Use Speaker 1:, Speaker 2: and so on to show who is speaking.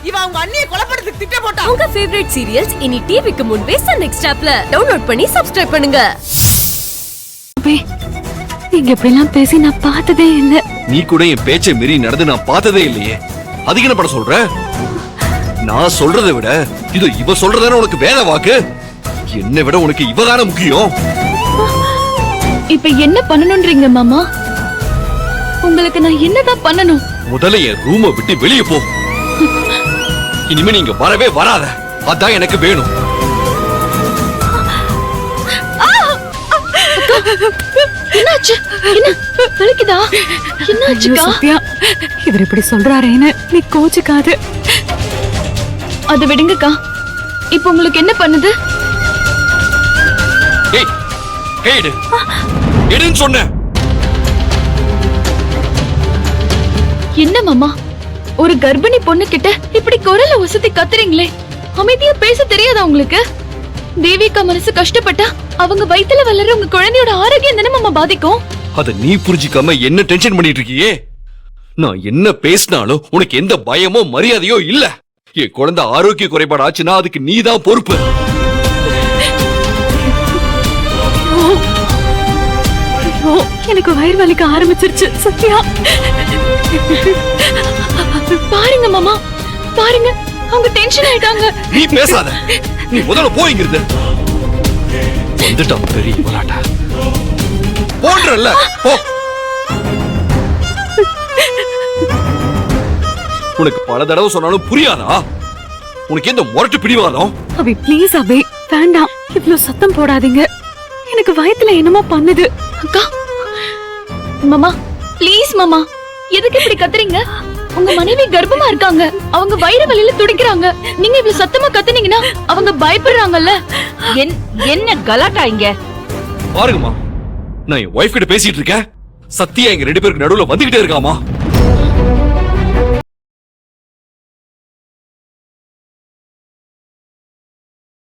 Speaker 1: இவன் அவங்க அண்ணியை கொலைப்படுறதுக்கு திட்டம் போட்டான்.
Speaker 2: உங்க ஃபேவரட் சீரியல்ஸ் இனி டிவிக்கு முன்பே சன் நெக்ஸ்ட் ஆப்ல டவுன்லோட் பண்ணி சப்ஸ்கிரைப் பண்ணுங்க.
Speaker 3: நீங்க இப்படிலாம் பேசி நான் பார்த்ததே இல்ல.
Speaker 4: நீ கூட என் பேச்சை மீறி நடந்து நான் பார்த்ததே இல்லையே. அதுக்கு என்ன பண்ண சொல்ற? நான் சொல்றதை விட இது இவ சொல்றதானே உனக்கு வேற வாக்கு. என்னை விட உனக்கு இவதானே முக்கியம்.
Speaker 3: இப்ப என்ன பண்ணணும்ன்றீங்க மாமா? உங்களுக்கு நான் என்னதான் பண்ணணும்?
Speaker 4: முதல்ல என் ரூமை விட்டு வெளியே போ. இனிமே நீங்க வரவே வராத. அதான் எனக்கு வேணும்.
Speaker 3: என்னாச்சு? என்ன வலிக்குதா? என்னாச்சுக்கா?
Speaker 5: சத்யா, இவர் இப்படி சொல்றாரேன்னு நீ கோச்சுக்காது.
Speaker 3: அதை விடுங்கக்கா. இப்ப உங்களுக்கு என்ன பண்ணுது?
Speaker 4: ஏய், கைடு. எடுன்னு சொன்னேன்.
Speaker 3: என்ன மாமா, ஒரு கர்ப்பிணி பொண்ணு கிட்ட இப்படி குரல உசத்தி கத்துறீங்களே. அமைதியா பேச தெரியாதா உங்களுக்கு? தேவிகா மனசு கஷ்டப்பட்டா அவங்க வயித்துல வளர உங்க குழந்தையோட ஆரோக்கியம் தானே மாமா பாதிக்கும்.
Speaker 4: அத நீ புரிஞ்சுக்காம என்ன டென்ஷன் பண்ணிட்டு இருக்கியே? நான் என்ன பேசினாலும் உனக்கு எந்த பயமோ மரியாதையோ இல்ல. என் குழந்தை ஆரோக்கிய குறைபாடு ஆச்சுன்னா அதுக்கு நீதான் பொறுப்பு.
Speaker 5: எனக்கு வயிறு வலிக்க ஆரம்பிச்சிருச்சு சத்யா.
Speaker 3: பாருங்க மாமா, பாருங்க அவங்க டென்ஷன் ஆயிட்டாங்க.
Speaker 4: நீ பேசாத. நீ முதல்ல போய்ங்கிறது. வந்துட்டான் பெரிய விளையாட்ட. போன்றல்ல போ. உனக்கு பல தடவை சொன்னாலும் புரியாதா? உனக்கு எந்த முரட்டு பிடிவாதம்?
Speaker 5: அபி ப்ளீஸ் அபி, வேண்டாம். இவ்ளோ சத்தம் போடாதீங்க. எனக்கு வயித்துல என்னமோ பண்ணுது.
Speaker 3: அக்கா, மாமா ப்ளீஸ் மாமா, எதுக்கு இப்படி கத்துறீங்க? உங்க மனைவி கர்ப்பமா இருக்காங்க. அவங்க வயிறு வலியில துடிக்கிறாங்க. நீங்க இவ்வளவு சத்தமா கத்துனீங்கன்னா அவங்க பயப்படுறாங்கல்ல.
Speaker 1: என்ன கலாட்டா இங்க?
Speaker 4: பாருங்கம்மா, நான் என் ஒய்ஃப் கிட்ட பேசிட்டு இருக்கேன். சத்யா எங்க ரெண்டு பேருக்கு நடுவுல வந்துகிட்டே இருக்காமா.